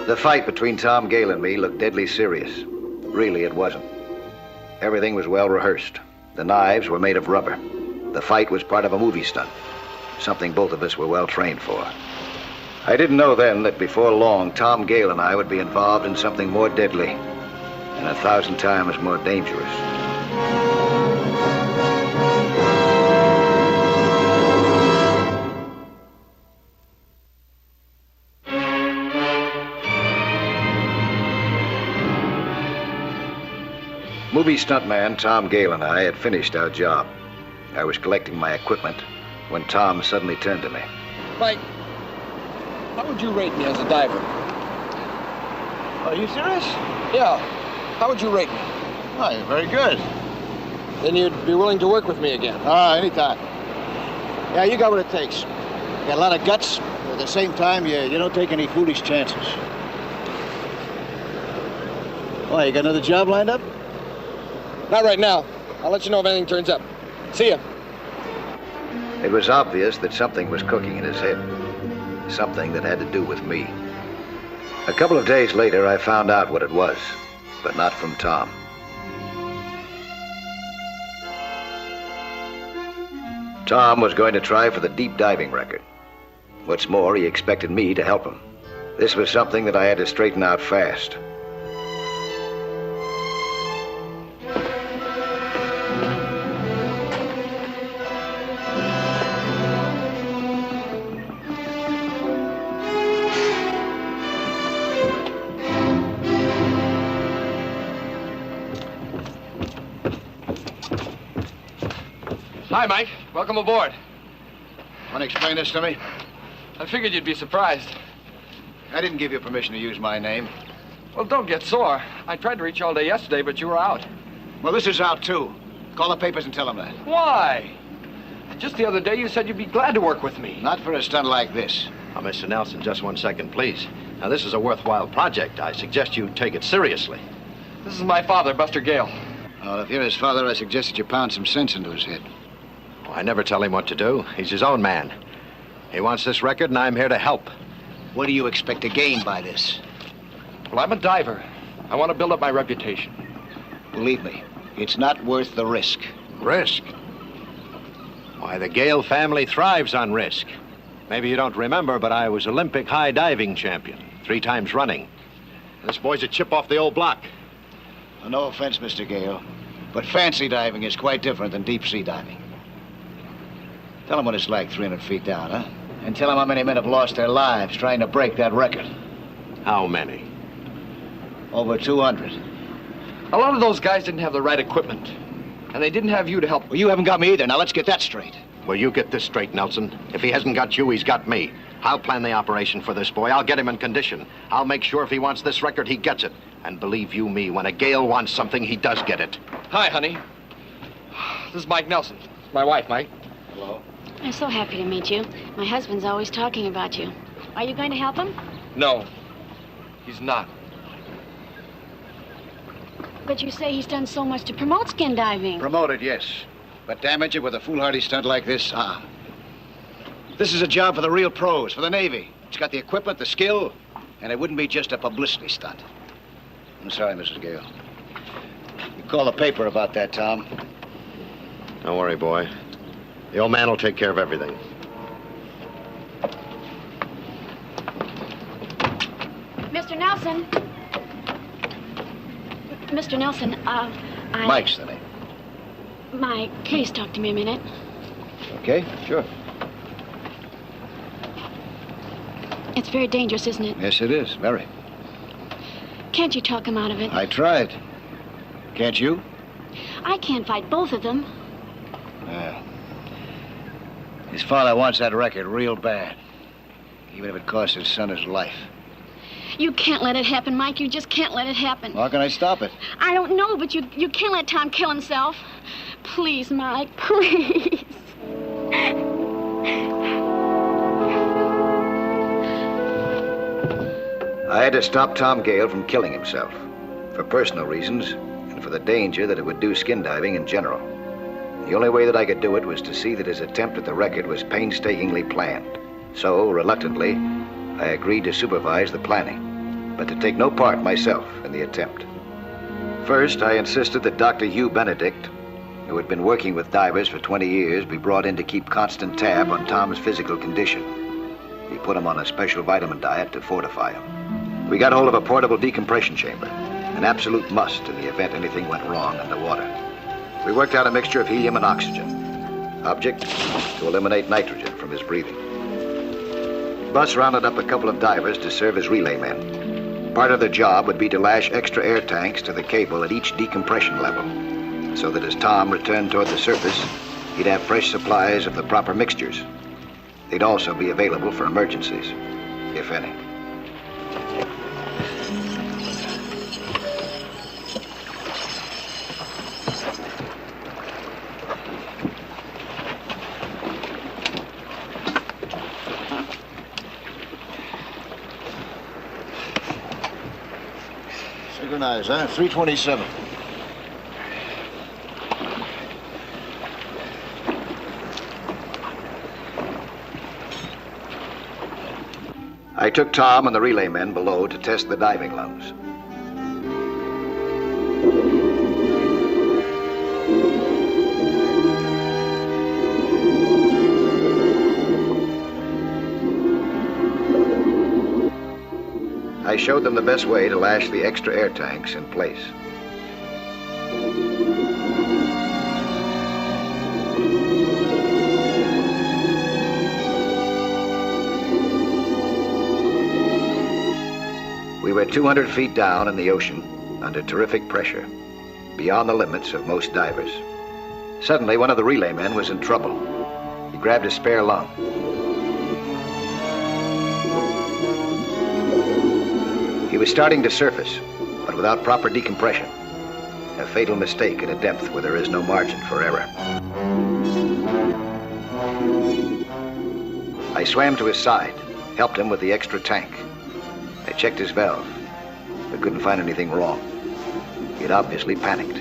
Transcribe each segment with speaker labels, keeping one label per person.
Speaker 1: The fight between Tom Gale and me looked deadly serious. Really, it wasn't. Everything was well rehearsed. The knives were made of rubber. The fight was part of a movie stunt, something both of us were well trained for. I didn't know then that before long, Tom Gale and I would be involved in something more deadly and 1,000 times more dangerous. Movie stuntman Tom Gale and I had finished our job. I was collecting my equipment when Tom suddenly turned to me.
Speaker 2: Mike, how would you rate me as a diver?
Speaker 3: Are you serious?
Speaker 2: Yeah. How would you rate me?
Speaker 3: Oh, you're very good.
Speaker 2: Then you'd be willing to work with me again.
Speaker 3: Anytime. Yeah, you got what it takes. You got a lot of guts, but at the same time, you don't take any foolish chances. Why, you got another job lined up?
Speaker 2: Not right now. I'll let you know if anything turns up. See ya.
Speaker 1: It was obvious that something was cooking in his head. Something that had to do with me. A couple of days later, I found out what it was, but not from Tom. Tom was going to try for the deep diving record. What's more, he expected me to help him. This was something that I had to straighten out fast.
Speaker 2: Hi, Mike. Welcome aboard.
Speaker 3: Want to explain this to me?
Speaker 2: I figured you'd be surprised.
Speaker 3: I didn't give you permission to use my name.
Speaker 2: Well, don't get sore. I tried to reach you all day yesterday, but you were out.
Speaker 3: Well, this is out, too. Call the papers and tell them that.
Speaker 2: Why? Just the other day, you said you'd be glad to work with me.
Speaker 3: Not for a stunt like this.
Speaker 4: Now, Mr. Nelson, just 1 second, please. Now, this is a worthwhile project. I suggest you take it seriously.
Speaker 2: This is my father, Buster Gale.
Speaker 3: Well, if you're his father, I suggest that you pound some sense into his head.
Speaker 4: Oh, I never tell him what to do. He's his own man. He wants this record, and I'm here to help.
Speaker 3: What do you expect to gain by this?
Speaker 2: Well, I'm a diver. I want to build up my reputation.
Speaker 3: Believe me, it's not worth the risk.
Speaker 4: Risk? Why, the Gale family thrives on risk. Maybe you don't remember, but I was Olympic high diving champion 3 times running. This boy's a chip off the old block.
Speaker 3: Well, no offense, Mr. Gale, but fancy diving is quite different than deep sea diving. Tell him what it's like 300 feet down, huh? And tell him how many men have lost their lives trying to break that record.
Speaker 4: How many?
Speaker 3: Over 200.
Speaker 2: A lot of those guys didn't have the right equipment. And they didn't have you to help.
Speaker 3: Well, you haven't got me either. Now, let's get that straight.
Speaker 4: Well, you get this straight, Nelson. If he hasn't got you, he's got me. I'll plan the operation for this boy. I'll get him in condition. I'll make sure if he wants this record, he gets it. And believe you me, when a Gale wants something, he does get it.
Speaker 2: Hi, honey. This is Mike Nelson. It's my wife, Mike.
Speaker 3: Hello.
Speaker 5: I'm so happy to meet you. My husband's always talking about you. Are you going to help him?
Speaker 2: No, he's not.
Speaker 5: But you say he's done so much to promote skin diving.
Speaker 3: Promote it, yes. But damage it with a foolhardy stunt like this, This is a job for the real pros, for the Navy. It's got the equipment, the skill, and it wouldn't be just a publicity stunt. I'm sorry, Mrs. Gale. You call the paper about that, Tom.
Speaker 4: Don't worry, boy. The old man will take care of everything.
Speaker 5: Mr. Nelson. Mr. Nelson,
Speaker 3: Mike's the name.
Speaker 5: Mike, please talk to me a minute.
Speaker 3: Okay, sure.
Speaker 5: It's very dangerous, isn't it?
Speaker 3: Yes, it is. Very.
Speaker 5: Can't you talk him out of it?
Speaker 3: I tried. Can't you?
Speaker 5: I can't fight both of them.
Speaker 3: Yeah. His father wants that record real bad. Even if it costs his son his life.
Speaker 5: You can't let it happen, Mike. You just can't let it happen.
Speaker 3: How can I stop it?
Speaker 5: I don't know, but you can't let Tom kill himself. Please, Mike, please.
Speaker 1: I had to stop Tom Gale from killing himself, for personal reasons and for the danger that it would do skin diving in general. The only way that I could do it was to see that his attempt at the record was painstakingly planned. So, reluctantly, I agreed to supervise the planning, but to take no part myself in the attempt. First, I insisted that Dr. Hugh Benedict, who had been working with divers for 20 years, be brought in to keep constant tab on Tom's physical condition. He put him on a special vitamin diet to fortify him. We got hold of a portable decompression chamber, an absolute must in the event anything went wrong in the water. We worked out a mixture of helium and oxygen. Object, to eliminate nitrogen from his breathing. Bus rounded up a couple of divers to serve as relay men. Part of their job would be to lash extra air tanks to the cable at each decompression level, so that as Tom returned toward the surface, he'd have fresh supplies of the proper mixtures. They'd also be available for emergencies, if any.
Speaker 3: Synchronize, huh? 327.
Speaker 1: I took Tom and the relay men below to test the diving lungs. I showed them the best way to lash the extra air tanks in place. We were 200 feet down in the ocean, under terrific pressure, beyond the limits of most divers. Suddenly, one of the relay men was in trouble. He grabbed a spare lung. He was starting to surface, but without proper decompression. A fatal mistake at a depth where there is no margin for error. I swam to his side, helped him with the extra tank. I checked his valve, but couldn't find anything wrong. He had obviously panicked.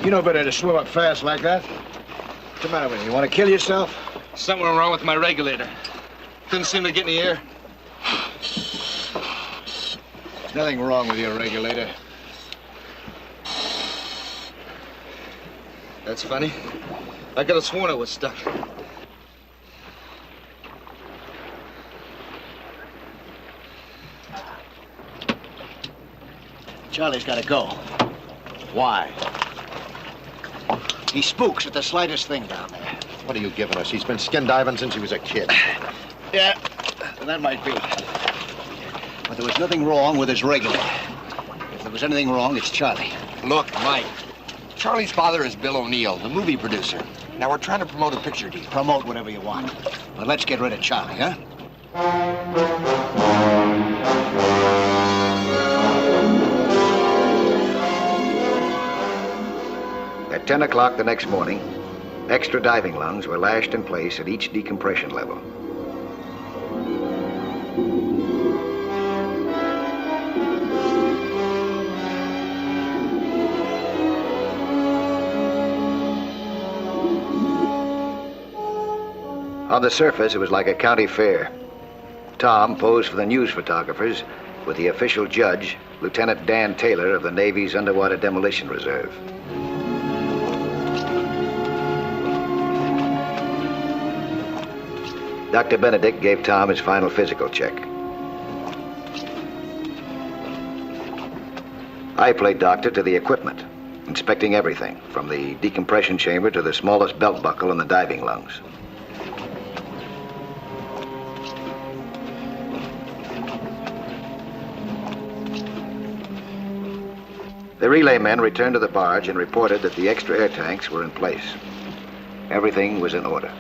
Speaker 3: You know better to swim up fast like that. What's the matter with you? You want to kill yourself?
Speaker 2: Something wrong with my regulator. Couldn't seem to get any air.
Speaker 3: There's nothing wrong with your regulator.
Speaker 2: That's funny. I could have sworn it was stuck.
Speaker 3: Charlie's got to go.
Speaker 4: Why?
Speaker 3: He spooks at the slightest thing down there.
Speaker 4: What are you giving us? He's been skin diving since he was a kid.
Speaker 3: Yeah, that might be. But there was nothing wrong with his regulator. If there was anything wrong, it's Charlie.
Speaker 6: Look, Mike, Charlie's father is Bill O'Neill, the movie producer. Now, we're trying to promote a picture deal.
Speaker 3: Promote whatever you want. But let's get rid of Charlie, huh?
Speaker 1: At 10 o'clock the next morning, extra diving lungs were lashed in place at each decompression level. On the surface, it was like a county fair. Tom posed for the news photographers with the official judge, Lieutenant Dan Taylor of the Navy's Underwater Demolition Reserve. Dr. Benedict gave Tom his final physical check. I played doctor to the equipment, inspecting everything, from the decompression chamber to the smallest belt buckle in the diving lungs. The relay men returned to the barge and reported that the extra air tanks were in place. Everything was in order.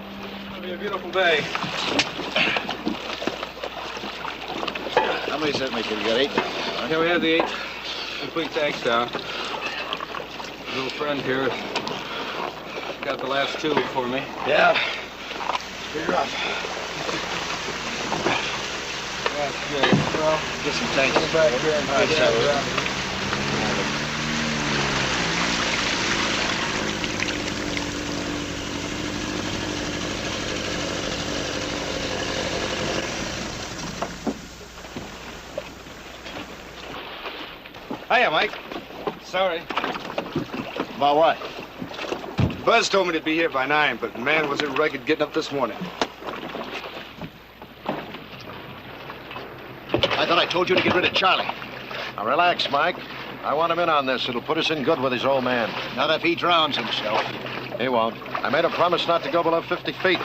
Speaker 7: It'll be a beautiful day.
Speaker 3: How many does that make? You got 8 now. Huh?
Speaker 7: Yeah, we have the 8 complete tanks down. Little friend here got the last 2 for me.
Speaker 3: Yeah. Pretty rough.
Speaker 7: That's good. Well,
Speaker 3: Get some tanks.
Speaker 7: go back here and
Speaker 3: All right,
Speaker 7: get
Speaker 3: so-
Speaker 7: around. Hiya, Mike. Sorry.
Speaker 3: About what?
Speaker 7: Buzz told me to be here by 9, but the man was in rugged getting up this morning.
Speaker 3: I thought I told you to get rid of Charlie.
Speaker 4: Now, relax, Mike. I want him in on this. It'll put us in good with his old man.
Speaker 3: Not if he drowns himself.
Speaker 4: He won't. I made a promise not to go below 50 feet.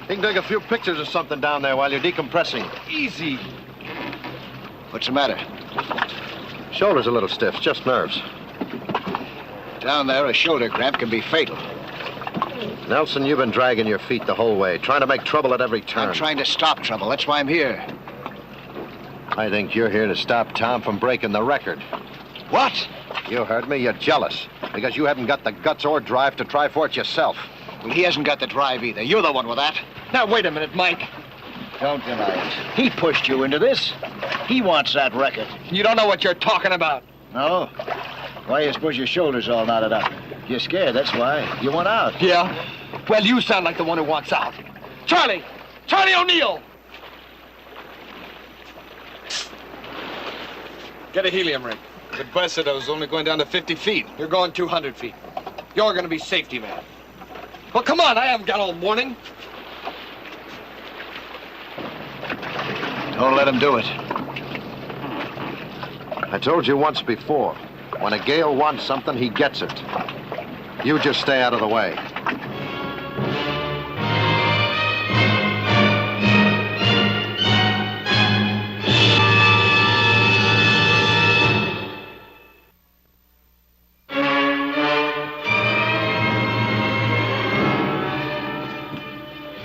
Speaker 4: He can take a few pictures or something down there while you're decompressing.
Speaker 7: Easy.
Speaker 3: What's the matter?
Speaker 4: Shoulder's a little stiff, just nerves.
Speaker 3: Down there, a shoulder cramp can be fatal.
Speaker 4: Nelson, you've been dragging your feet the whole way, trying to make trouble at every turn.
Speaker 3: I'm trying to stop trouble. That's why I'm here.
Speaker 4: I think you're here to stop Tom from breaking the record.
Speaker 3: What?
Speaker 4: You heard me. You're jealous because you haven't got the guts or drive to try for it yourself.
Speaker 3: Well, he hasn't got the drive either. You're the one with that.
Speaker 2: Now, wait a minute, Mike.
Speaker 3: Don't deny it. He pushed you into this. He wants that record.
Speaker 2: You don't know what you're talking about.
Speaker 3: No? Why you suppose your shoulders all knotted up? You're scared, that's why. You want out.
Speaker 2: Yeah? Well, you sound like the one who wants out. Charlie! Charlie O'Neill!
Speaker 7: Get a helium ring. But Buzz said I was only going down to 50 feet.
Speaker 2: You're going 200 feet. You're going to be safety man. Well, come on, I haven't got all morning.
Speaker 3: Don't let him do it.
Speaker 4: I told you once before, when a Gale wants something, he gets it. You just stay out of the way.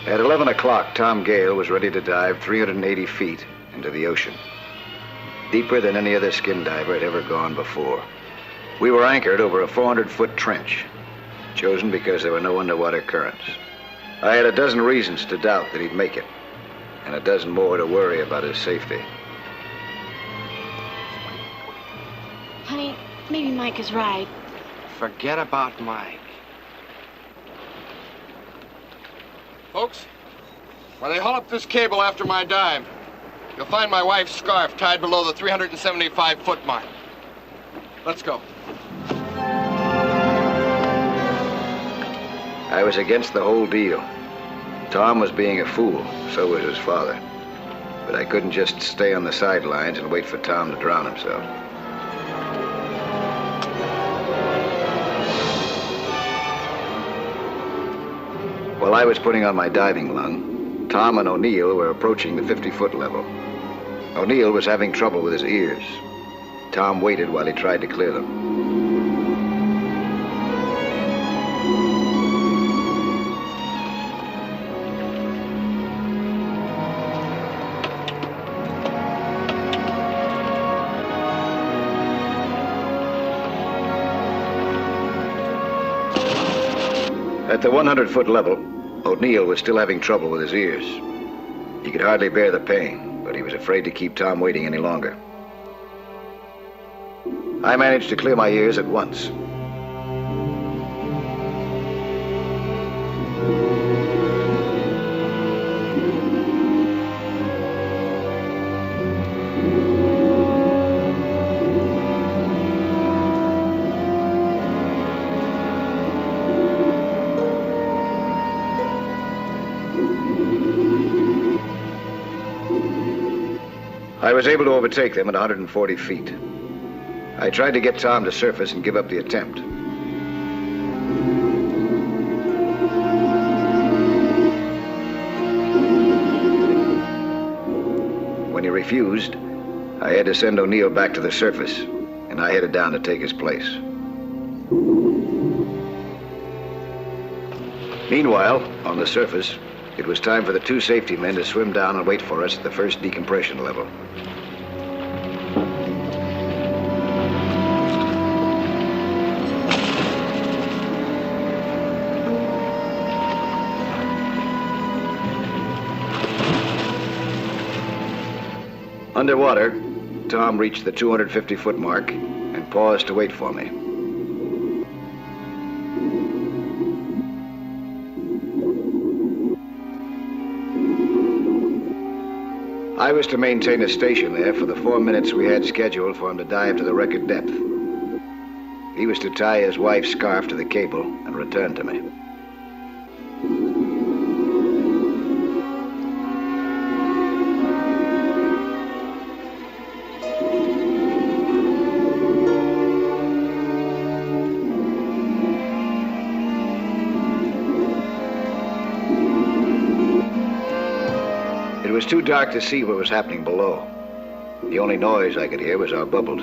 Speaker 1: At 11 o'clock, Tom Gale was ready to dive 380 feet into the ocean. Deeper than any other skin diver had ever gone before. We were anchored over a 400-foot trench, chosen because there were no underwater currents. I had a dozen reasons to doubt that he'd make it, and a dozen more to worry about his safety.
Speaker 5: Honey, maybe Mike is right.
Speaker 6: Forget about Mike.
Speaker 7: Folks, when they haul up this cable after my dive, you'll find my wife's scarf tied below the 375-foot mark. Let's go.
Speaker 1: I was against the whole deal. Tom was being a fool, so was his father. But I couldn't just stay on the sidelines and wait for Tom to drown himself. While I was putting on my diving lung, Tom and O'Neill were approaching the 50-foot level. O'Neill was having trouble with his ears. Tom waited while he tried to clear them. At the 100-foot level, O'Neill was still having trouble with his ears. He could hardly bear the pain, but he was afraid to keep Tom waiting any longer. I managed to clear my ears at once. I was able to overtake them at 140 feet. I tried to get Tom to surface and give up the attempt. When he refused, I had to send O'Neill back to the surface and I headed down to take his place. Meanwhile, on the surface, it was time for the 2 safety men to swim down and wait for us at the first decompression level. Underwater, Tom reached the 250-foot mark and paused to wait for me. I was to maintain a station there for the 4 minutes we had scheduled for him to dive to the record depth. He was to tie his wife's scarf to the cable and return to me. It was too dark to see what was happening below. The only noise I could hear was our bubbles.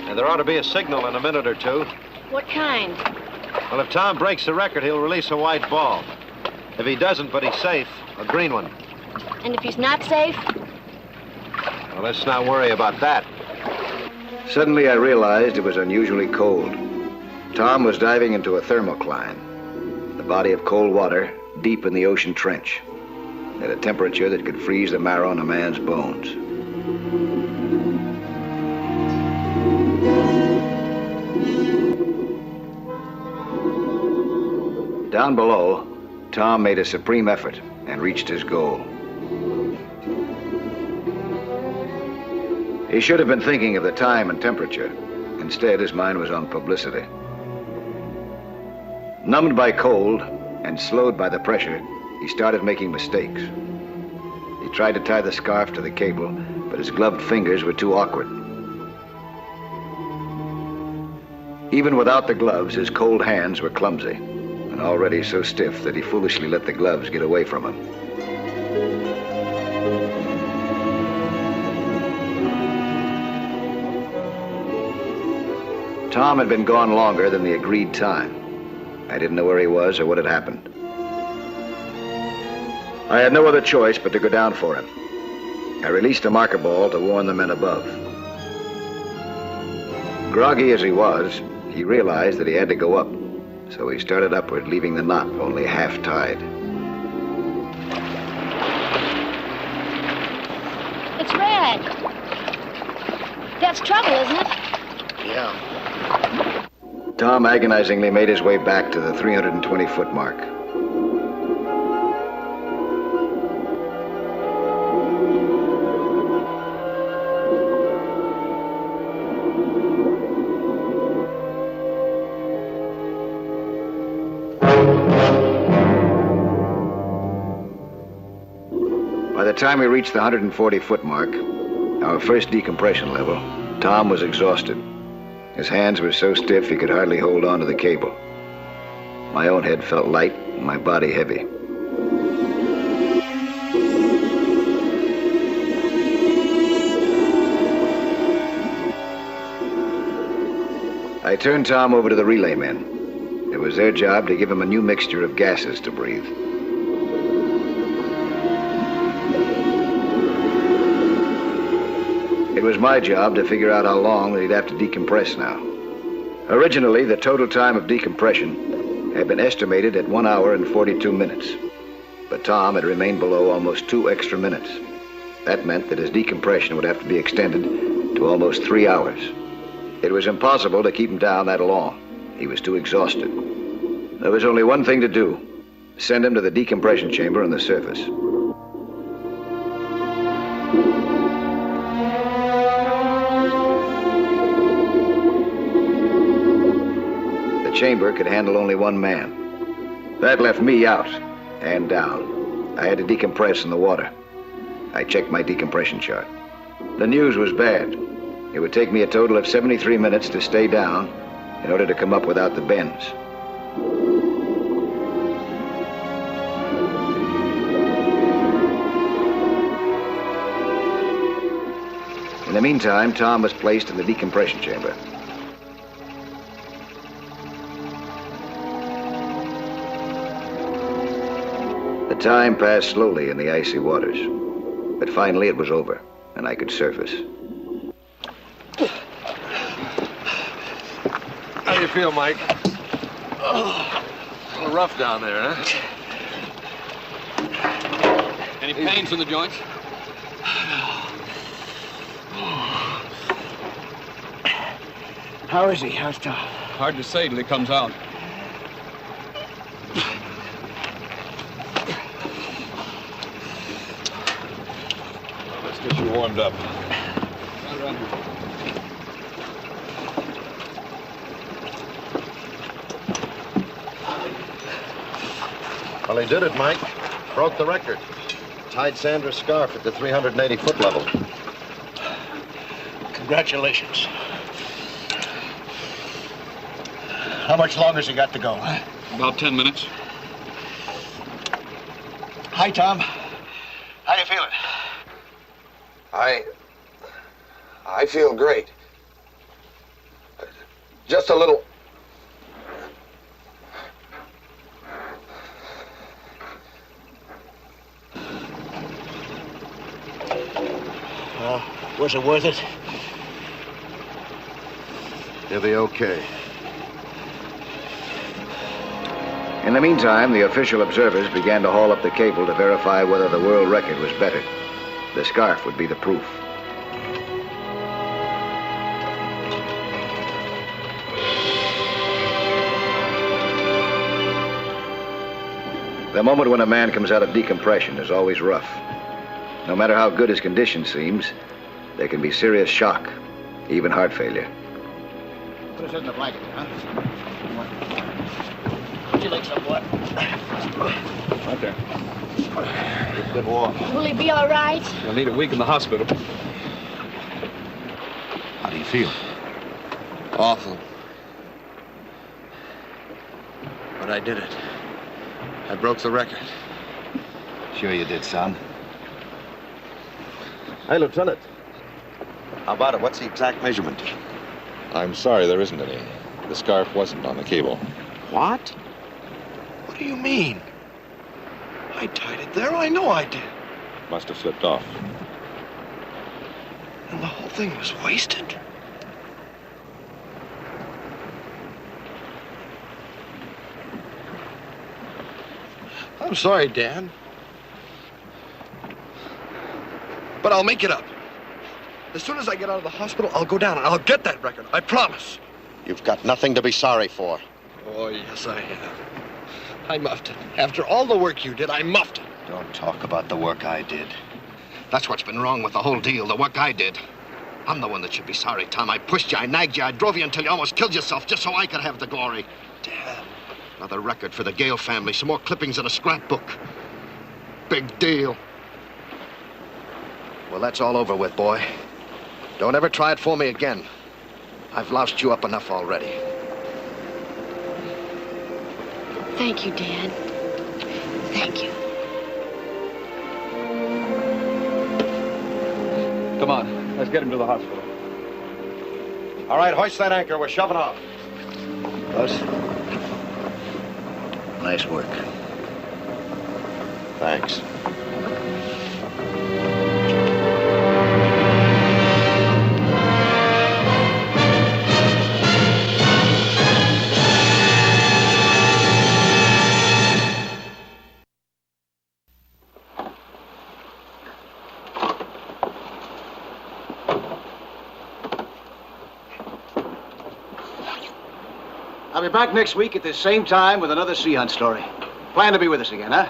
Speaker 4: And there ought to be a signal in a minute or two.
Speaker 5: What kind?
Speaker 4: Well, if Tom breaks the record, he'll release a white ball. If he doesn't, but he's safe, a green one.
Speaker 5: And if he's not safe?
Speaker 4: Well, let's not worry about that.
Speaker 1: Suddenly, I realized it was unusually cold. Tom was diving into a thermocline, the body of cold water deep in the ocean trench, at a temperature that could freeze the marrow in a man's bones. Down below, Tom made a supreme effort and reached his goal. He should have been thinking of the time and temperature. Instead, his mind was on publicity. Numbed by cold and slowed by the pressure, he started making mistakes. He tried to tie the scarf to the cable, but his gloved fingers were too awkward. Even without the gloves, his cold hands were clumsy, and already so stiff that he foolishly let the gloves get away from him. Tom had been gone longer than the agreed time. I didn't know where he was or what had happened. I had no other choice but to go down for him. I released a marker ball to warn the men above. Groggy as he was, he realized that he had to go up. So he started upward, leaving the knot only half tied.
Speaker 5: It's red. That's trouble, isn't it?
Speaker 6: Yeah.
Speaker 1: Tom agonizingly made his way back to the 320-foot mark. By the time we reached the 140-foot mark, our first decompression level, Tom was exhausted. His hands were so stiff he could hardly hold on to the cable. My own head felt light and my body heavy. I turned Tom over to the relay men. It was their job to give him a new mixture of gases to breathe. It was my job to figure out how long he'd have to decompress now. Originally, the total time of decompression had been estimated at 1 hour and 42 minutes. But Tom had remained below almost 2 extra minutes. That meant that his decompression would have to be extended to almost 3 hours. It was impossible to keep him down that long. He was too exhausted. There was only one thing to do: send him to the decompression chamber on the surface. The chamber could handle only one man. That left me out and down. I had to decompress in the water. I checked my decompression chart. The news was bad. It would take me a total of 73 minutes to stay down in order to come up without the bends. In the meantime, Tom was placed in the decompression chamber. The time passed slowly in the icy waters, but finally it was over, and I could surface.
Speaker 2: How do you feel, Mike? A little rough down there, huh? Any pains in the joints?
Speaker 3: How is he? How's Tom?
Speaker 8: Hard to say till he comes out.
Speaker 2: Let's get you warmed up.
Speaker 4: Well, he did it, Mike. Broke the record. Tied Sandra's scarf at the 380-foot level.
Speaker 3: Congratulations. How much longer has he got to go?
Speaker 8: About 10 minutes.
Speaker 3: Hi, Tom. How you feeling?
Speaker 6: I feel great. Just a little.
Speaker 3: Was it worth it?
Speaker 4: He'll be okay.
Speaker 1: In the meantime, the official observers began to haul up the cable to verify whether the world record was better. The scarf would be the proof. The moment when a man comes out of decompression is always rough. No matter how good his condition seems, there can be serious shock, even heart failure.
Speaker 3: Put us in the blanket, huh? Would you like some water?
Speaker 8: Right there.
Speaker 4: Good walk.
Speaker 5: Will he be all right?
Speaker 8: You'll need a week in the hospital.
Speaker 4: How do you feel?
Speaker 6: Awful. But I did it. I broke the record.
Speaker 1: Sure you did, son.
Speaker 4: Hey, Lieutenant. How about it? What's the exact measurement?
Speaker 7: I'm sorry, there isn't any. The scarf wasn't on the cable.
Speaker 6: What? What do you mean? I tied it there. I know I did.
Speaker 7: Must have slipped off.
Speaker 6: And the whole thing was wasted? I'm sorry, Dan. But I'll make it up. As soon as I get out of the hospital, I'll go down and I'll get that record. I promise.
Speaker 4: You've got nothing to be sorry for.
Speaker 6: Oh, yes, I have. I muffed it. After all the work you did, I muffed it.
Speaker 4: Don't talk about the work I did. That's what's been wrong with the whole deal, the work I did. I'm the one that should be sorry, Tom. I pushed you, I nagged you, I drove you until you almost killed yourself just so I could have the glory.
Speaker 6: Dad.
Speaker 4: Another record for the Gale family, some more clippings in a scrapbook. Big deal. Well, that's all over with, boy. Don't ever try it for me again. I've loused you up enough already.
Speaker 5: Thank you, Dad. Thank you.
Speaker 8: Come on, let's get him to the hospital.
Speaker 4: All right, hoist that anchor. We're shoving off.
Speaker 1: Bus? Nice work.
Speaker 4: Thanks.
Speaker 3: I'll be back next week at the same time with another sea hunt story. Plan to be with us again, huh?